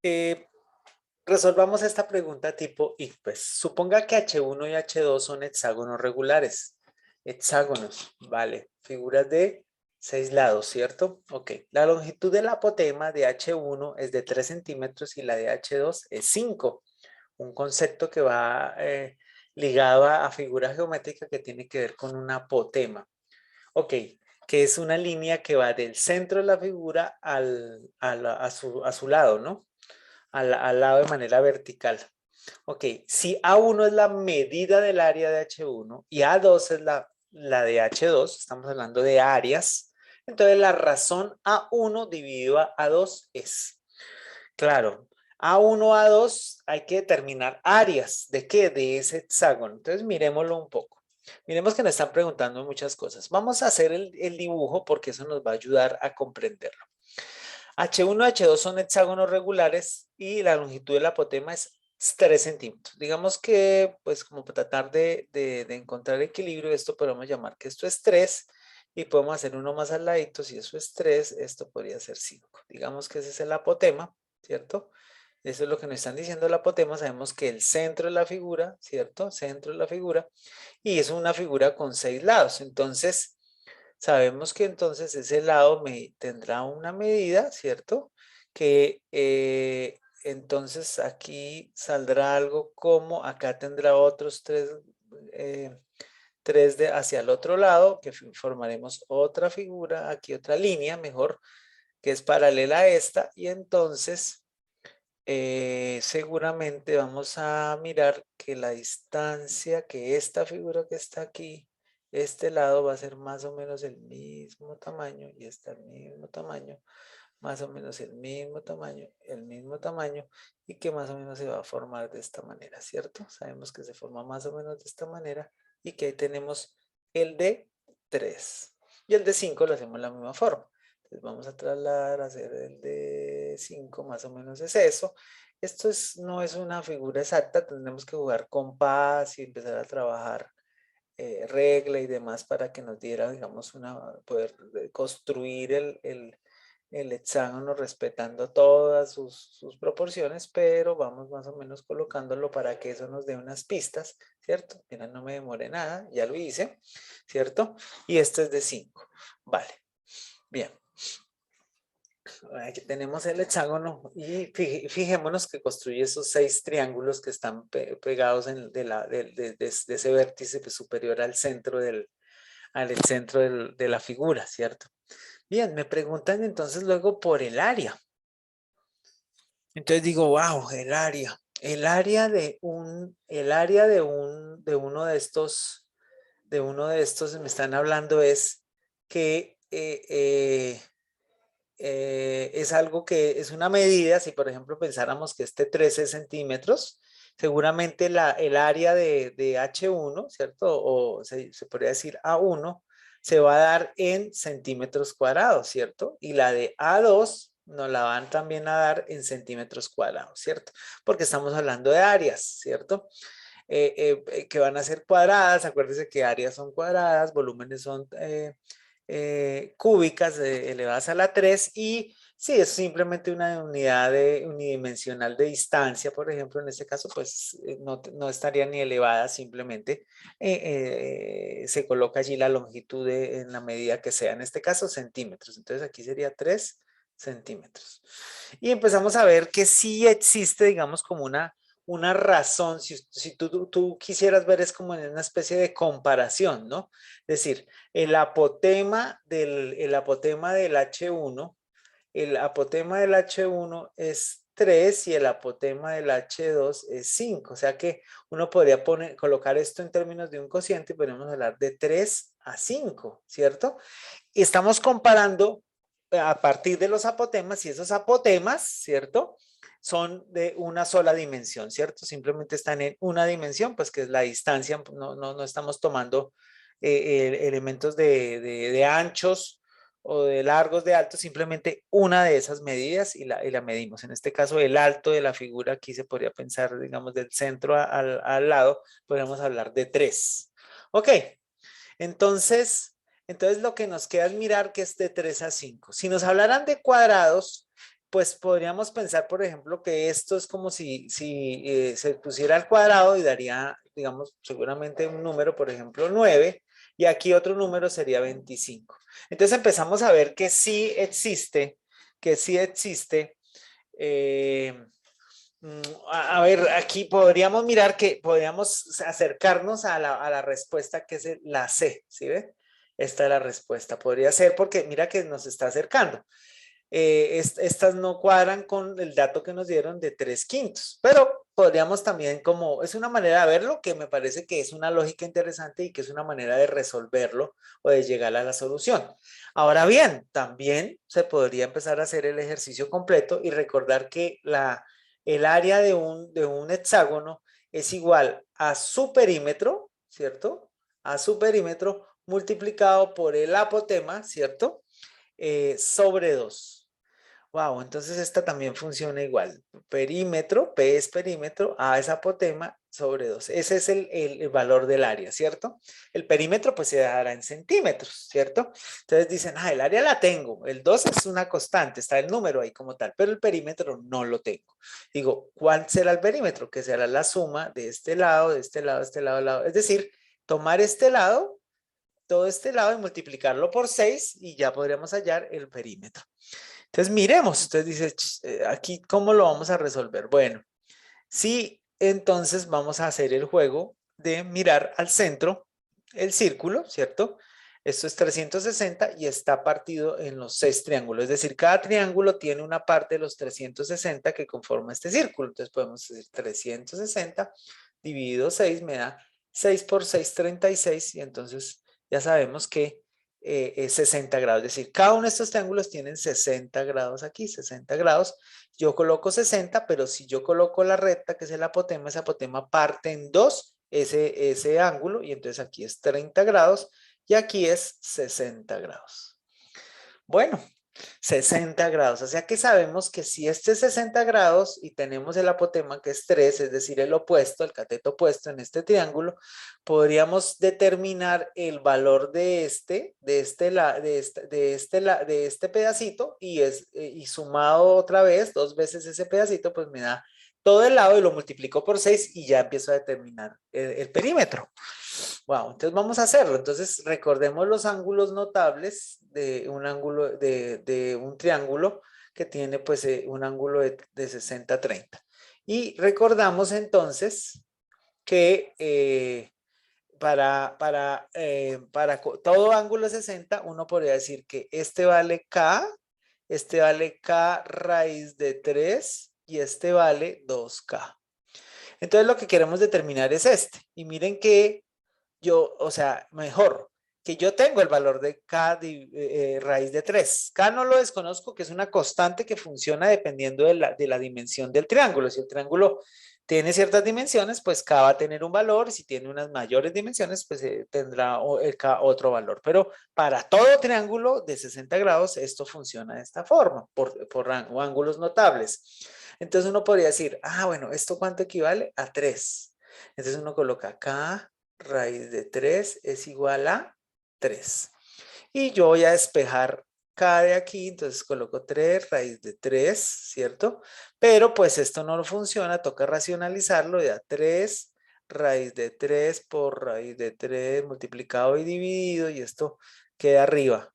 Eh, Resolvamos esta pregunta tipo y pues suponga que H1 y H2 son hexágonos regulares. Hexágonos, vale. Figuras de 6 lados, ¿cierto? Ok. La longitud del apotema de H1 es de 3 centímetros y la de H2 es 5. Un concepto que va ligado a figura geométrica que tiene que ver con un apotema. Ok, que es una línea que va del centro de la figura a su lado, ¿no? Al lado de manera vertical. Ok, si A1 es la medida del área de H1 y A2 es la de H2, estamos hablando de áreas, entonces la razón A1 dividido a A2 es, claro, A1, A2 hay que determinar áreas. ¿De qué? De ese hexágono. Entonces miremoslo un poco. Miremos que nos están preguntando muchas cosas. Vamos a hacer el dibujo porque eso nos va a ayudar a comprenderlo. H1 y H2 son hexágonos regulares y la longitud del apotema es 3 centímetros. Digamos que, pues, como para tratar de encontrar equilibrio, esto podemos llamar que esto es 3 y podemos hacer uno más al ladito. Si eso es 3, esto podría ser 5. Digamos que ese es el apotema, ¿cierto? Eso es lo que nos están diciendo el apotema. Sabemos que el centro de la figura, ¿cierto? Centro de la figura. Y es una figura con 6 lados. Entonces, sabemos que entonces ese lado tendrá una medida, ¿cierto? Que entonces aquí saldrá algo como, acá tendrá otros eh, tres hacia el otro lado, que formaremos otra figura, aquí otra línea, mejor, que es paralela a esta, y entonces seguramente vamos a mirar que la distancia, que esta figura que está aquí, este lado va a ser más o menos el mismo tamaño y este el mismo tamaño, más o menos el mismo tamaño y que más o menos se va a formar de esta manera, ¿cierto? Sabemos que se forma más o menos de esta manera y que ahí tenemos el de 3 y el de 5 lo hacemos de la misma forma. Entonces vamos a trasladar a hacer el de 5, más o menos es eso. Esto no es una figura exacta, tendremos que jugar con paz y empezar a trabajar regla y demás para que nos diera, digamos, poder construir el hexágono respetando todas sus proporciones, pero vamos más o menos colocándolo para que eso nos dé unas pistas, ¿cierto? Mira, no me demoré nada, ya lo hice, ¿cierto? Y este es de 5. Vale, bien. Aquí tenemos el hexágono y fijémonos que construye esos 6 triángulos que están pegados de ese vértice superior al centro, de la figura, ¿cierto? Bien, me preguntan entonces luego por el área. Entonces digo, wow, el área. De uno de estos me están hablando es que es algo que es una medida. Si por ejemplo pensáramos que este 13 centímetros, seguramente el área de H1, ¿cierto? O se podría decir A1, se va a dar en centímetros cuadrados, ¿cierto? Y la de A2 nos la van también a dar en centímetros cuadrados, ¿cierto? Porque estamos hablando de áreas, ¿cierto? Que van a ser cuadradas. Acuérdense que áreas son cuadradas, volúmenes son cúbicas elevadas a la 3 y sí, es simplemente una unidad unidimensional de distancia. Por ejemplo, en este caso, pues no estaría ni elevada, simplemente se coloca allí la longitud en la medida que sea, en este caso centímetros. Entonces aquí sería 3 centímetros. Y empezamos a ver que sí existe, digamos, como una razón. Si tú quisieras ver, es como en una especie de comparación, ¿no? Es decir, el apotema del H1, el apotema del H1 es 3 y el apotema del H2 es 5. O sea que uno podría colocar esto en términos de un cociente y podemos hablar de 3 a 5, ¿cierto? Y estamos comparando a partir de los apotemas, y esos apotemas, ¿cierto? Son de una sola dimensión, ¿cierto? Simplemente están en una dimensión, pues que es la distancia. No estamos tomando elementos de anchos o de largos, de altos, simplemente una de esas medidas y la medimos. En este caso, el alto de la figura, aquí se podría pensar, digamos, del centro al lado, podríamos hablar de 3. Ok, entonces lo que nos queda es mirar que es de 3 a 5. Si nos hablaran de cuadrados, pues podríamos pensar, por ejemplo, que esto es como si se pusiera al cuadrado y daría, digamos, seguramente un número, por ejemplo, 9, y aquí otro número sería 25. Entonces empezamos a ver que sí existe. eh, a ver, aquí podríamos mirar que podríamos acercarnos a la respuesta que es la C, ¿sí ve? Esta es la respuesta. Podría ser porque mira que nos está acercando. Estas no cuadran con el dato que nos dieron de 3/5, pero podríamos también como, es una manera de verlo que me parece que es una lógica interesante y que es una manera de resolverlo o de llegar a la solución. Ahora bien, también se podría empezar a hacer el ejercicio completo y recordar que el área de un hexágono es igual a su perímetro, ¿cierto? A su perímetro multiplicado por el apotema, ¿cierto? Sobre 2. Wow, entonces esta también funciona igual. Perímetro, P es perímetro, A es apotema sobre 2. Ese es el valor del área, ¿cierto? El perímetro pues se dará en centímetros, ¿cierto? Entonces dicen, el área la tengo. El 2 es una constante, está el número ahí como tal, pero el perímetro no lo tengo. Digo, ¿cuál será el perímetro? Que será la suma de este lado, de este lado, de este lado, de lado. Es decir, tomar este lado, todo este lado y multiplicarlo por 6 y ya podríamos hallar el perímetro. Entonces miremos, usted dice, aquí, ¿cómo lo vamos a resolver? Bueno, sí, entonces vamos a hacer el juego de mirar al centro, el círculo, ¿cierto? Esto es 360 y está partido en los 6 triángulos. Es decir, cada triángulo tiene una parte de los 360 que conforma este círculo. Entonces podemos decir 360 dividido 6 me da 6 por 6, 36. Y entonces ya sabemos que es 60 grados. Es decir, cada uno de estos triángulos tienen 60 grados aquí, 60 grados. Yo coloco 60, pero si yo coloco la recta, que es el apotema, ese apotema parte en 2 ese ángulo, y entonces aquí es 30 grados y aquí es 60 grados. Bueno, 60 grados, o sea que sabemos que si este es 60 grados y tenemos el apotema que es 3, es decir, el opuesto, el cateto opuesto en este triángulo, podríamos determinar el valor de este pedacito y sumado otra vez, 2 veces ese pedacito, pues me da todo el lado y lo multiplico por 6 y ya empiezo a determinar el perímetro. Wow, entonces vamos a hacerlo. Entonces recordemos los ángulos notables de un ángulo de un triángulo que tiene pues un ángulo de 60-30. Y recordamos entonces que para todo ángulo 60 uno podría decir que este vale K raíz de 3 y este vale 2K. Entonces lo que queremos determinar es este. Y miren que o sea, mejor, que yo tengo el valor de K raíz de 3. K no lo desconozco, que es una constante que funciona dependiendo de la dimensión del triángulo. Si el triángulo tiene ciertas dimensiones, pues K va a tener un valor. Si tiene unas mayores dimensiones, pues tendrá el K otro valor. Pero para todo triángulo de 60 grados, esto funciona de esta forma, por ángulos notables. Entonces uno podría decir, bueno, ¿esto cuánto equivale? A 3. Entonces uno coloca K raíz de 3 es igual a 3. Y yo voy a despejar K de aquí, entonces coloco 3 raíz de 3, ¿cierto? Pero pues esto no funciona, toca racionalizarlo, ya 3 raíz de 3 por raíz de 3 multiplicado y dividido, y esto queda arriba.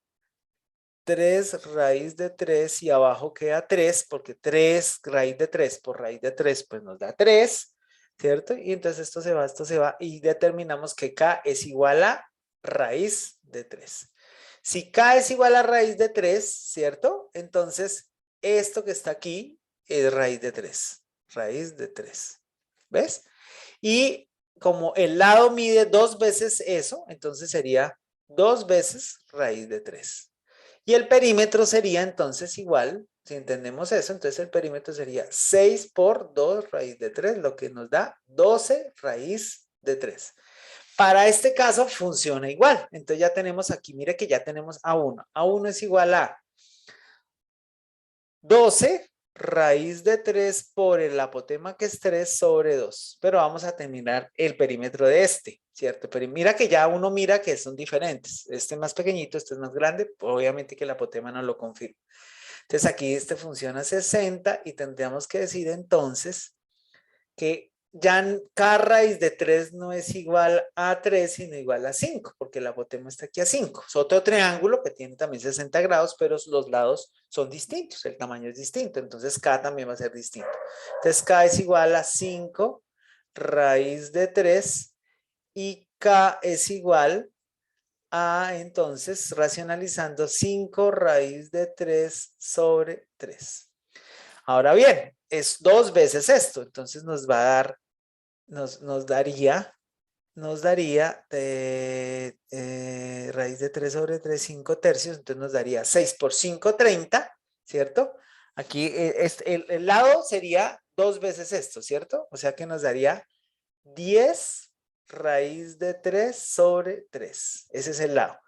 3 raíz de 3 y abajo queda 3, porque 3 raíz de 3 por raíz de 3 pues nos da 3. ¿Cierto? Y entonces esto se va y determinamos que K es igual a raíz de 3. Si K es igual a raíz de 3, ¿cierto? Entonces esto que está aquí es raíz de 3. Raíz de 3. ¿Ves? Y como el lado mide 2 veces eso, entonces sería 2 veces raíz de 3. Y el perímetro sería entonces igual, si entendemos eso, entonces el perímetro sería 6 por 2 raíz de 3, lo que nos da 12 raíz de 3. Para este caso funciona igual. Entonces ya tenemos aquí, mire que ya tenemos A1. A1 es igual a 12 raíz de 3 por el apotema que es 3 sobre 2. Pero vamos a terminar el perímetro de este, ¿cierto? Pero mira que ya uno mira que son diferentes. Este es más pequeñito, este es más grande. Obviamente que el apotema no lo confirma. Entonces aquí este funciona 60 y tendríamos que decir entonces que ya cada raíz de 3 no es igual a 3, sino igual a 5, porque la apotema está aquí a 5. Es otro triángulo que tiene también 60 grados, pero los lados son distintos, el tamaño es distinto, entonces K también va a ser distinto. Entonces K es igual a 5 raíz de 3 y K es igual a, entonces, racionalizando 5 raíz de 3 sobre 3. Ahora bien, es 2 veces esto, entonces nos va a dar, nos daría raíz de 3 sobre 3, 5 tercios, entonces nos daría 6 por 5, 30, ¿cierto? Aquí el lado sería 2 veces esto, ¿cierto? O sea que nos daría 10 raíz de 3 sobre 3. Ese es el lado.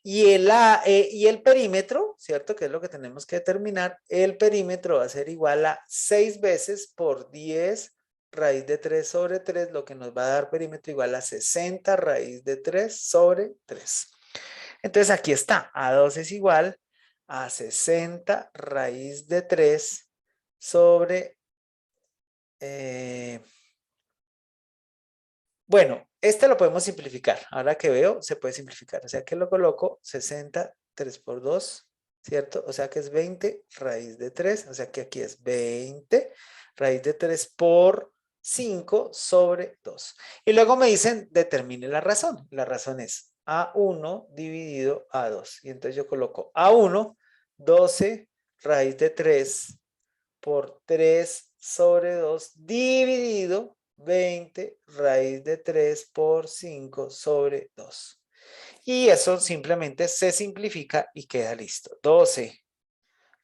Y el perímetro, ¿cierto? Que es lo que tenemos que determinar. El perímetro va a ser igual a 6 veces por 10 raíz de 3 sobre 3, lo que nos va a dar perímetro igual a 60 raíz de 3 sobre 3. Entonces aquí está. A2 es igual a 60 raíz de 3 sobre... bueno, este lo podemos simplificar. Ahora que veo, se puede simplificar. O sea que lo coloco 60, 3 por 2, ¿cierto? O sea que es 20 raíz de 3. O sea que aquí es 20 raíz de 3 por 5 sobre 2. Y luego me dicen, determine la razón. La razón es A1 dividido A2. Y entonces yo coloco A1, 12 raíz de 3 por 3 sobre 2 dividido 20 raíz de 3 por 5 sobre 2. Y eso simplemente se simplifica y queda listo. 12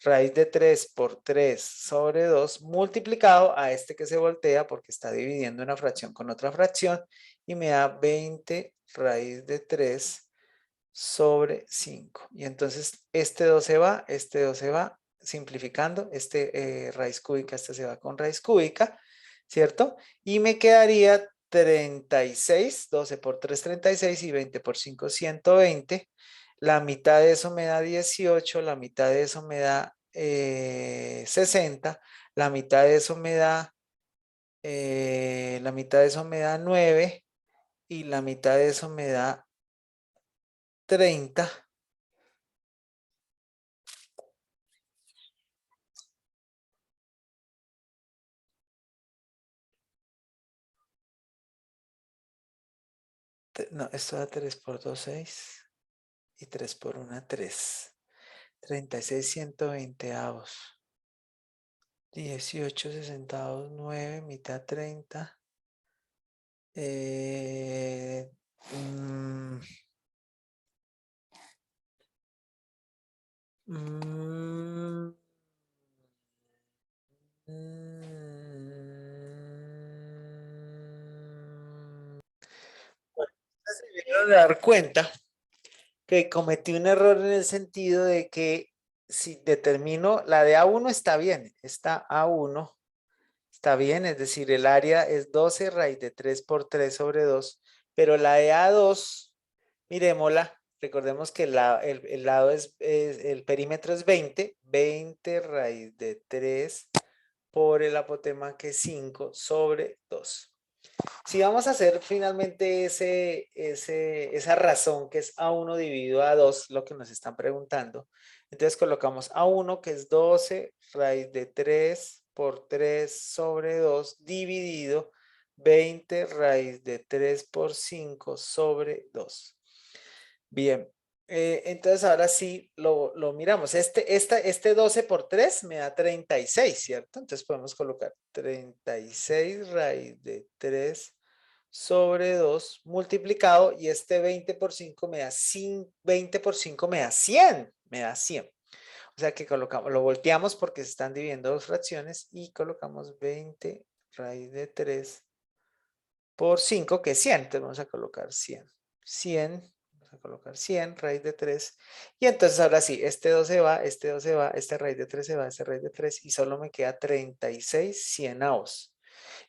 raíz de 3 por 3 sobre 2 multiplicado a este que se voltea porque está dividiendo una fracción con otra fracción y me da 20 raíz de 3 sobre 5. Y entonces este 2 se va, este 2 se va, simplificando, raíz cúbica, este se va con raíz cúbica, ¿cierto? Y me quedaría 36, 12 por 3, 36 y 20 por 5, 120. La mitad de eso me da 18, la mitad de eso me da 60, la mitad de eso me da, la mitad de eso me da 9 y la mitad de eso me da 30. No, esto da 3 por 2, 6. Y 3 por 1, 3. 36 120avos. 18 sesentavos, 9, mitad 30. Eh, mm, mm, Bueno, se debieron de dar cuenta que cometí un error en el sentido de que si determino la de A1 está bien, esta A1 está bien, es decir, el área es 12 raíz de 3 por 3 sobre 2, pero la de A2, miremosla, recordemos que el lado el perímetro es 20, 20 raíz de 3 por el apotema que es 5 sobre 2. Si vamos a hacer finalmente esa razón que es A1 dividido a 2, lo que nos están preguntando, entonces colocamos A1 que es 12 raíz de 3 por 3 sobre 2 dividido 20 raíz de 3 por 5 sobre 2. Bien, entonces ahora sí lo miramos. Este 12 por 3 me da 36, ¿cierto? Entonces podemos colocar 36 raíz de 3 sobre 2 multiplicado y este 20 por 5 me da 20 por 5 me da 100, me da 100. O sea que colocamos, lo volteamos porque se están dividiendo dos fracciones y colocamos 20 raíz de 3 por 5 que es 100. Entonces vamos a colocar 100. 100, vamos a colocar 100 raíz de 3. Y entonces ahora sí, este 2 se va, este 2 se va, este raíz de 3 se va, este raíz de 3 y solo me queda 36 cienavos.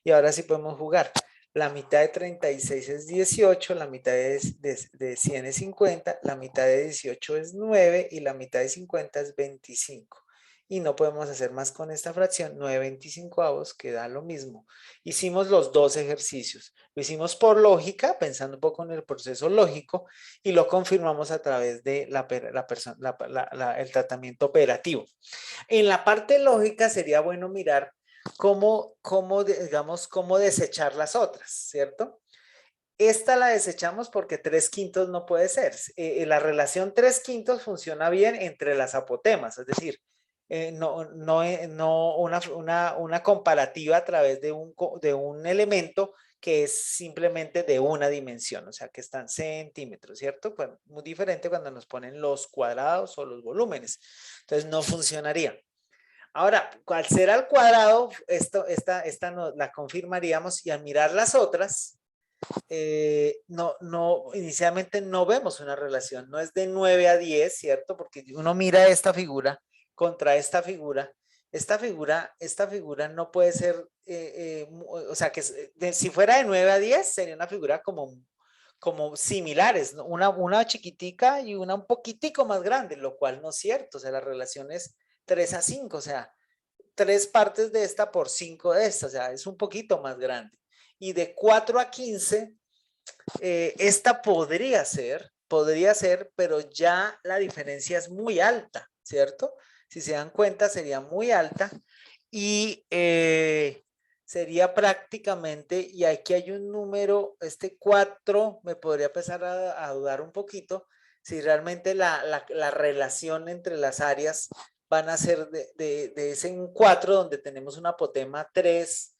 Y ahora sí podemos jugar. La mitad de 36 es 18, la mitad de 100 es 50, la mitad de 18 es 9 y la mitad de 50 es 25. y no podemos hacer más con esta fracción. 9/25 que da lo mismo. Hicimos los dos ejercicios. Lo hicimos por lógica, pensando un poco en el proceso lógico, y lo confirmamos a través de el tratamiento operativo. En la parte lógica sería bueno mirar digamos, cómo desechar las otras, ¿cierto? Esta la desechamos porque 3/5 no puede ser. La relación 3/5 funciona bien entre las apotemas, es decir, no una comparativa a través de un elemento que es simplemente de una dimensión, o sea, que está en centímetros, ¿cierto? Bueno, muy diferente cuando nos ponen los cuadrados o los volúmenes. Entonces, no funcionaría. Ahora, ¿cuál será el cuadrado? Esta la confirmaríamos y al mirar las otras, inicialmente no vemos una relación, no es de 9 a 10, ¿cierto? Porque uno mira esta figura contra esta figura no puede ser, o sea, que si fuera de 9 a 10 sería una figura como similares, ¿no? Una chiquitica y una un poquitico más grande, lo cual no es cierto, o sea, la relación es 3 a 5, o sea, 3 partes de esta por 5 de esta, o sea, es un poquito más grande. Y de 4 a 15, esta podría ser, pero ya la diferencia es muy alta, ¿cierto? Si se dan cuenta, sería muy alta y sería prácticamente, y aquí hay un número, este 4 me podría empezar a dudar un poquito, si realmente la relación entre las áreas van a ser de ese un 4 donde tenemos una apotema 3,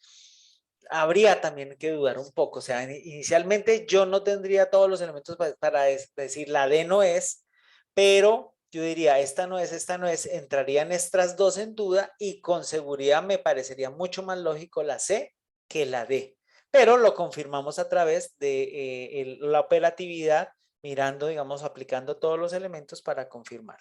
habría también que dudar un poco. O sea, inicialmente yo no tendría todos los elementos para decir la D no es, pero yo diría esta no es, entrarían estas dos en duda y con seguridad me parecería mucho más lógico la C que la D. Pero lo confirmamos a través de la operatividad, mirando, digamos, aplicando todos los elementos para confirmar.